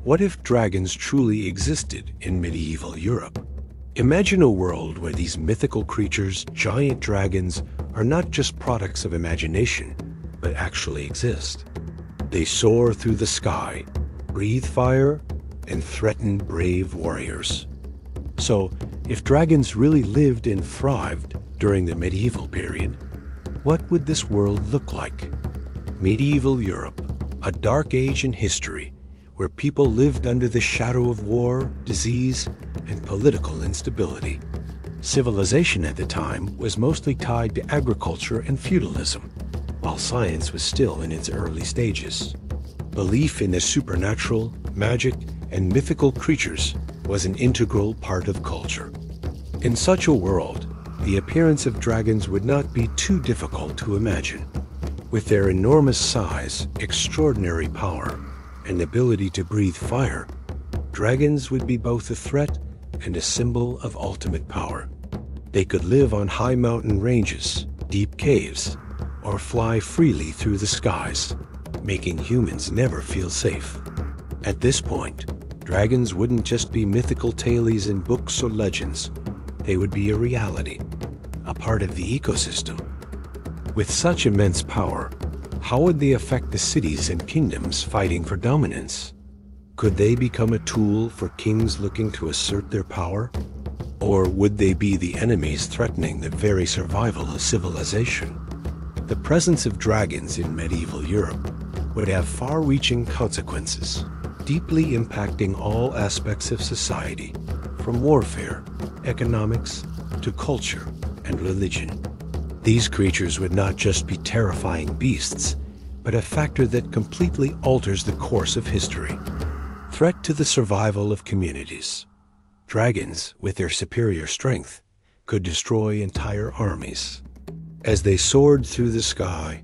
What if dragons truly existed in medieval Europe? Imagine a world where these mythical creatures, giant dragons, are not just products of imagination, but actually exist. They soar through the sky, breathe fire, and threaten brave warriors. So, if dragons really lived and thrived during the medieval period, what would this world look like? Medieval Europe, a dark age in history, where people lived under the shadow of war, disease, and political instability. Civilization at the time was mostly tied to agriculture and feudalism, while science was still in its early stages. Belief in the supernatural, magic, and mythical creatures was an integral part of culture. In such a world, the appearance of dragons would not be too difficult to imagine. With their enormous size, extraordinary power, and ability to breathe fire, dragons would be both a threat and a symbol of ultimate power. They could live on high mountain ranges, deep caves, or fly freely through the skies, making humans never feel safe. At this point, dragons wouldn't just be mythical tales in books or legends. They would be a reality, a part of the ecosystem. With such immense power, how would they affect the cities and kingdoms fighting for dominance? Could they become a tool for kings looking to assert their power? Or would they be the enemies threatening the very survival of civilization? The presence of dragons in medieval Europe would have far-reaching consequences, deeply impacting all aspects of society, from warfare, economics, to culture and religion. These creatures would not just be terrifying beasts, but a factor that completely alters the course of history. Threat to the survival of communities. Dragons, with their superior strength, could destroy entire armies. As they soared through the sky,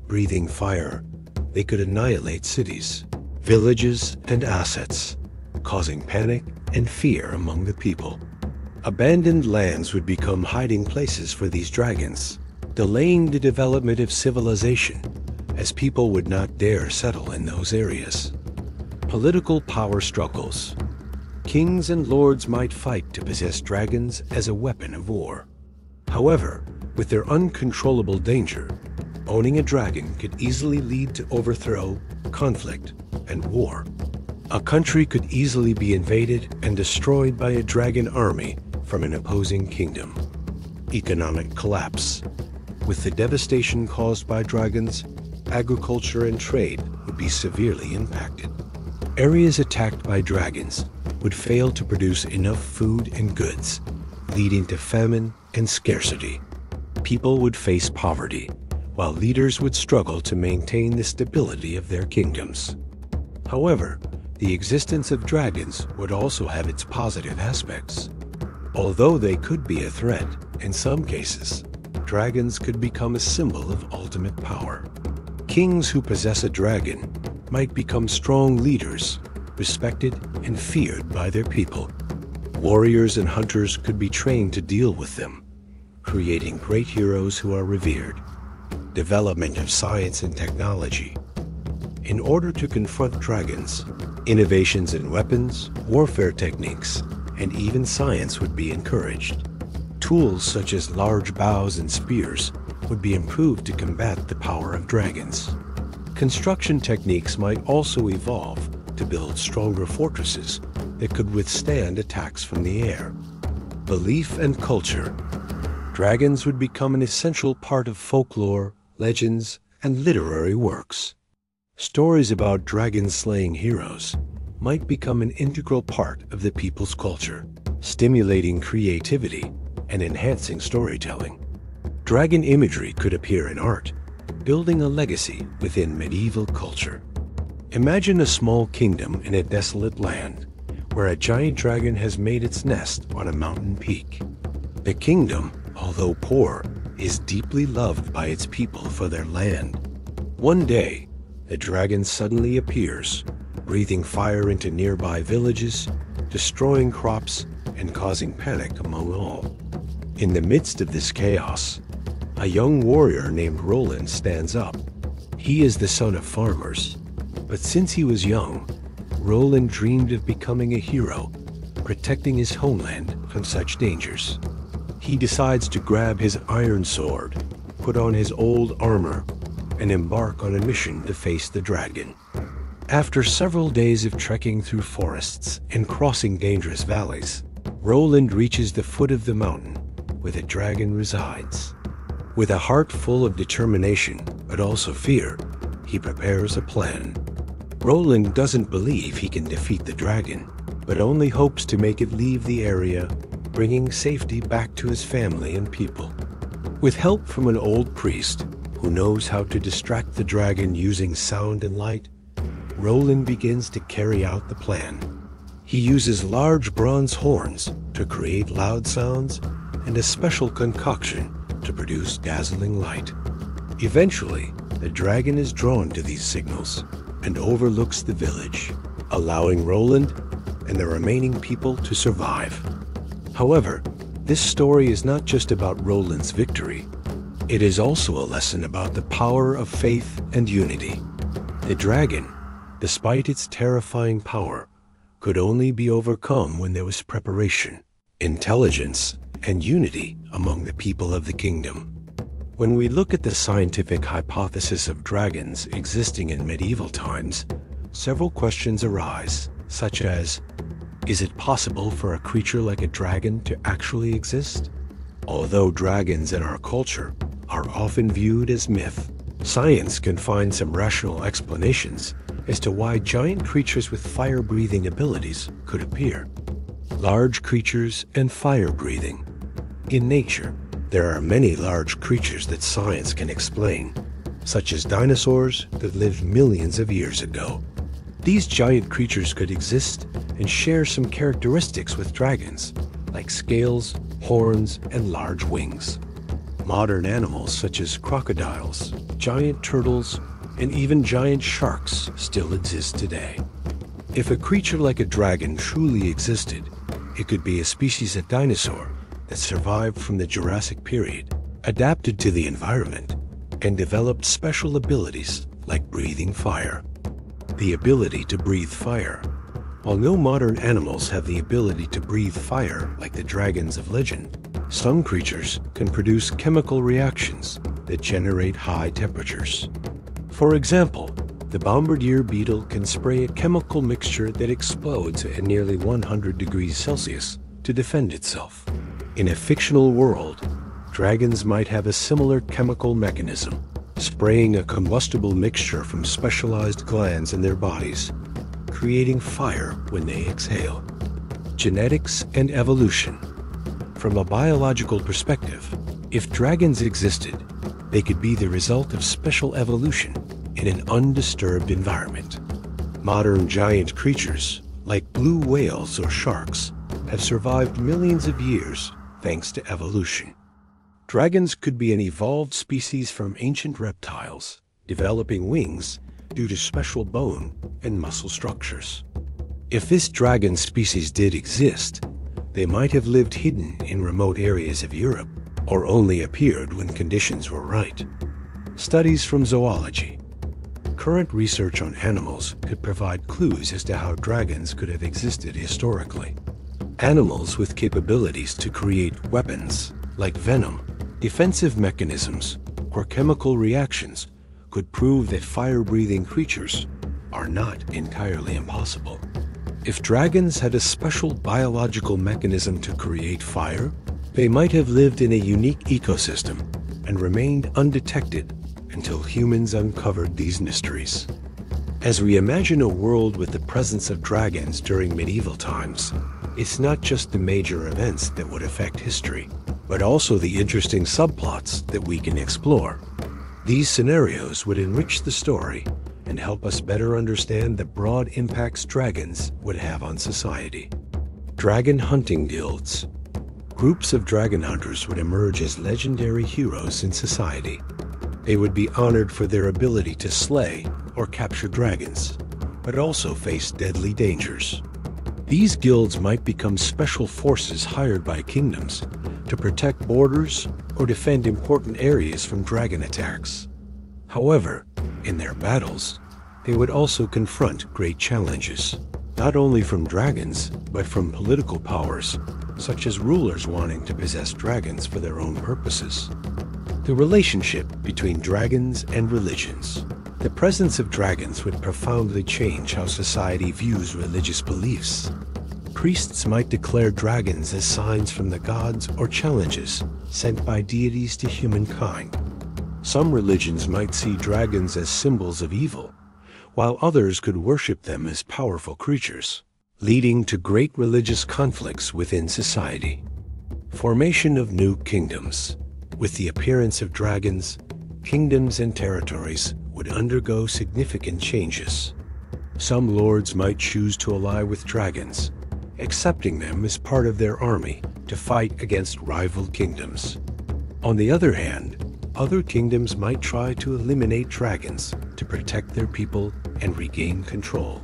breathing fire, they could annihilate cities, villages, and assets, causing panic and fear among the people. Abandoned lands would become hiding places for these dragons, delaying the development of civilization, as people would not dare settle in those areas. Political power struggles. Kings and lords might fight to possess dragons as a weapon of war. However, with their uncontrollable danger, owning a dragon could easily lead to overthrow, conflict, and war. A country could easily be invaded and destroyed by a dragon army from an opposing kingdom. Economic collapse. With the devastation caused by dragons, agriculture and trade would be severely impacted. Areas attacked by dragons would fail to produce enough food and goods, leading to famine and scarcity. People would face poverty, while leaders would struggle to maintain the stability of their kingdoms. However, the existence of dragons would also have its positive aspects. Although they could be a threat, in some cases, dragons could become a symbol of ultimate power. Kings who possess a dragon might become strong leaders, respected and feared by their people. Warriors and hunters could be trained to deal with them, creating great heroes who are revered. Development of science and technology. In order to confront dragons, innovations in weapons, warfare techniques, and even science would be encouraged. Tools such as large bows and spears would be improved to combat the power of dragons. Construction techniques might also evolve to build stronger fortresses that could withstand attacks from the air. Belief and culture. Dragons would become an essential part of folklore, legends, and literary works. Stories about dragon-slaying heroes might become an integral part of the people's culture, stimulating creativity and enhancing storytelling. Dragon imagery could appear in art, building a legacy within medieval culture. Imagine a small kingdom in a desolate land, where a giant dragon has made its nest on a mountain peak. The kingdom, although poor, is deeply loved by its people for their land. One day, the dragon suddenly appears, breathing fire into nearby villages, destroying crops, and causing panic among all. In the midst of this chaos, a young warrior named Roland stands up. He is the son of farmers, but since he was young, Roland dreamed of becoming a hero, protecting his homeland from such dangers. He decides to grab his iron sword, put on his old armor, and embark on a mission to face the dragon. After several days of trekking through forests and crossing dangerous valleys, Roland reaches the foot of the mountain where the dragon resides. With a heart full of determination, but also fear, he prepares a plan. Roland doesn't believe he can defeat the dragon, but only hopes to make it leave the area, bringing safety back to his family and people. With help from an old priest who knows how to distract the dragon using sound and light, Roland begins to carry out the plan. He uses large bronze horns to create loud sounds and a special concoction to produce dazzling light. Eventually, the dragon is drawn to these signals and overlooks the village, allowing Roland and the remaining people to survive. However, this story is not just about Roland's victory. It is also a lesson about the power of faith and unity. The dragon, despite its terrifying power, could only be overcome when there was preparation, intelligence, and unity among the people of the kingdom. When we look at the scientific hypothesis of dragons existing in medieval times, several questions arise, such as, is it possible for a creature like a dragon to actually exist? Although dragons in our culture are often viewed as myth, science can find some rational explanations as to why giant creatures with fire-breathing abilities could appear. Large creatures and fire-breathing. In nature, there are many large creatures that science can explain, such as dinosaurs that lived millions of years ago. These giant creatures could exist and share some characteristics with dragons, like scales, horns, and large wings. Modern animals such as crocodiles, giant turtles, and even giant sharks still exist today. If a creature like a dragon truly existed, it could be a species of dinosaur that survived from the Jurassic period, adapted to the environment, and developed special abilities like breathing fire. The ability to breathe fire. While no modern animals have the ability to breathe fire like the dragons of legend, some creatures can produce chemical reactions that generate high temperatures. For example, the bombardier beetle can spray a chemical mixture that explodes at nearly 100 degrees Celsius to defend itself. In a fictional world, dragons might have a similar chemical mechanism, spraying a combustible mixture from specialized glands in their bodies, creating fire when they exhale. Genetics and evolution. From a biological perspective, if dragons existed, they could be the result of special evolution in an undisturbed environment. Modern giant creatures, like blue whales or sharks, have survived millions of years thanks to evolution. Dragons could be an evolved species from ancient reptiles, developing wings due to special bone and muscle structures. If this dragon species did exist, they might have lived hidden in remote areas of Europe, or only appeared when conditions were right. Studies from zoology. Current research on animals could provide clues as to how dragons could have existed historically. Animals with capabilities to create weapons, like venom, defensive mechanisms, or chemical reactions, could prove that fire-breathing creatures are not entirely impossible. If dragons had a special biological mechanism to create fire, they might have lived in a unique ecosystem and remained undetected until humans uncovered these mysteries. As we imagine a world with the presence of dragons during medieval times, it's not just the major events that would affect history, but also the interesting subplots that we can explore. These scenarios would enrich the story and help us better understand the broad impacts dragons would have on society. Dragon hunting guilds. Groups of dragon hunters would emerge as legendary heroes in society. They would be honored for their ability to slay or capture dragons, but also face deadly dangers. These guilds might become special forces hired by kingdoms to protect borders or defend important areas from dragon attacks. However, in their battles, they would also confront great challenges, not only from dragons, but from political powers, such as rulers wanting to possess dragons for their own purposes. The relationship between dragons and religions. The presence of dragons would profoundly change how society views religious beliefs. Priests might declare dragons as signs from the gods or challenges sent by deities to humankind. Some religions might see dragons as symbols of evil, while others could worship them as powerful creatures, leading to great religious conflicts within society. Formation of new kingdoms. With the appearance of dragons, kingdoms and territories would undergo significant changes. Some lords might choose to ally with dragons, accepting them as part of their army to fight against rival kingdoms. On the other hand, other kingdoms might try to eliminate dragons to protect their people and regain control.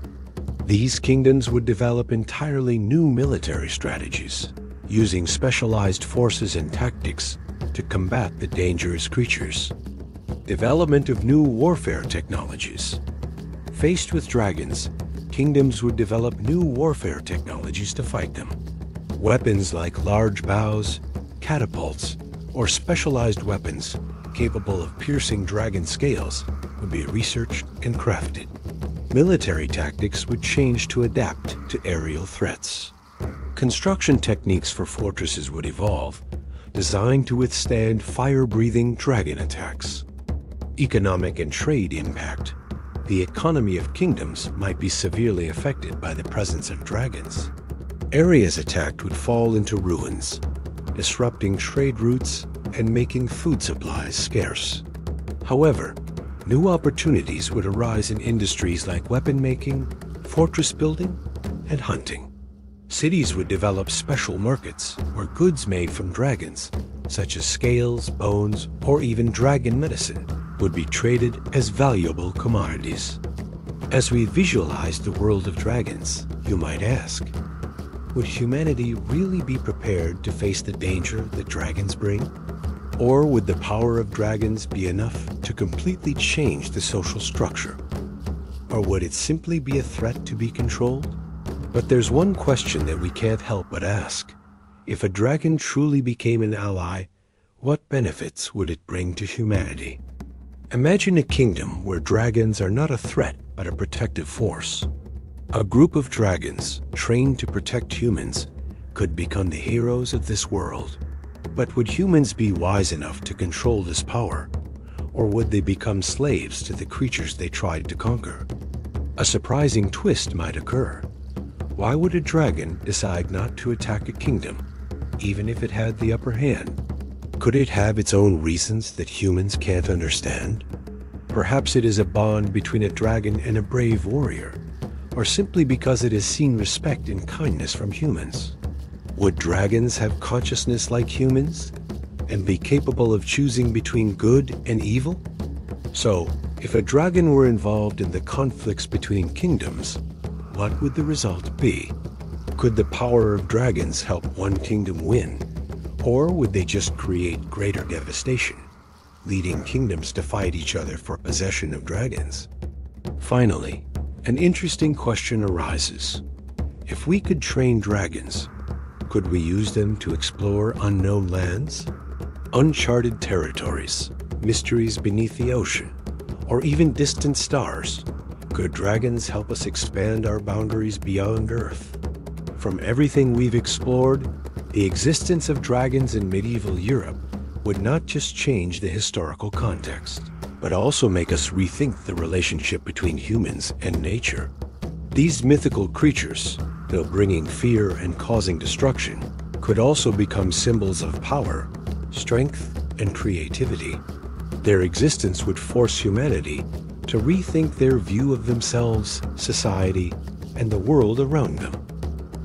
These kingdoms would develop entirely new military strategies, using specialized forces and tactics to combat the dangerous creatures. Development of new warfare technologies. Faced with dragons, kingdoms would develop new warfare technologies to fight them. Weapons like large bows, catapults, or specialized weapons capable of piercing dragon scales would be researched and crafted. Military tactics would change to adapt to aerial threats. Construction techniques for fortresses would evolve, designed to withstand fire-breathing dragon attacks. Economic and trade impact. The economy of kingdoms might be severely affected by the presence of dragons. Areas attacked would fall into ruins, disrupting trade routes and making food supplies scarce. However, new opportunities would arise in industries like weapon making, fortress building, and hunting. Cities would develop special markets where goods made from dragons, such as scales, bones, or even dragon medicine, would be traded as valuable commodities. As we visualize the world of dragons, you might ask, would humanity really be prepared to face the danger that dragons bring? Or would the power of dragons be enough to completely change the social structure? Or would it simply be a threat to be controlled? But there's one question that we can't help but ask. If a dragon truly became an ally, what benefits would it bring to humanity? Imagine a kingdom where dragons are not a threat but a protective force. A group of dragons trained to protect humans could become the heroes of this world. But would humans be wise enough to control this power? Or would they become slaves to the creatures they tried to conquer? A surprising twist might occur. Why would a dragon decide not to attack a kingdom, even if it had the upper hand? Could it have its own reasons that humans can't understand? Perhaps it is a bond between a dragon and a brave warrior, or simply because it has seen respect and kindness from humans. Would dragons have consciousness like humans and be capable of choosing between good and evil? So, if a dragon were involved in the conflicts between kingdoms, what would the result be? Could the power of dragons help one kingdom win? Or would they just create greater devastation, leading kingdoms to fight each other for possession of dragons? Finally, an interesting question arises. If we could train dragons, could we use them to explore unknown lands, uncharted territories, mysteries beneath the ocean, or even distant stars? Could dragons help us expand our boundaries beyond Earth? From everything we've explored, the existence of dragons in medieval Europe would not just change the historical context, but also make us rethink the relationship between humans and nature. These mythical creatures, though bringing fear and causing destruction, could also become symbols of power, strength, and creativity. Their existence would force humanity to rethink their view of themselves, society, and the world around them.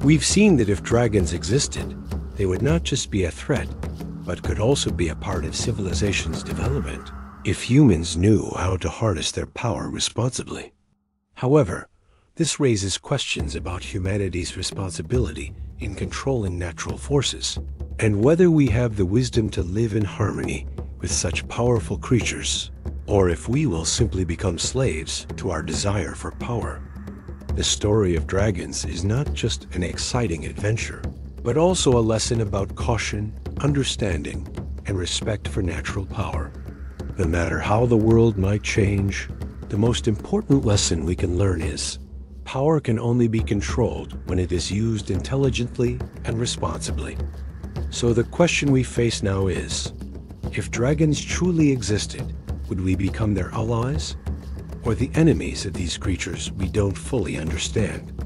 We've seen that if dragons existed, they would not just be a threat, but could also be a part of civilization's development, if humans knew how to harness their power responsibly. However, this raises questions about humanity's responsibility in controlling natural forces, and whether we have the wisdom to live in harmony with such powerful creatures. or if we will simply become slaves to our desire for power. The story of dragons is not just an exciting adventure, but also a lesson about caution, understanding, and respect for natural power. No matter how the world might change, the most important lesson we can learn is power can only be controlled when it is used intelligently and responsibly. So the question we face now is, if dragons truly existed, would we become their allies or the enemies of these creatures we don't fully understand?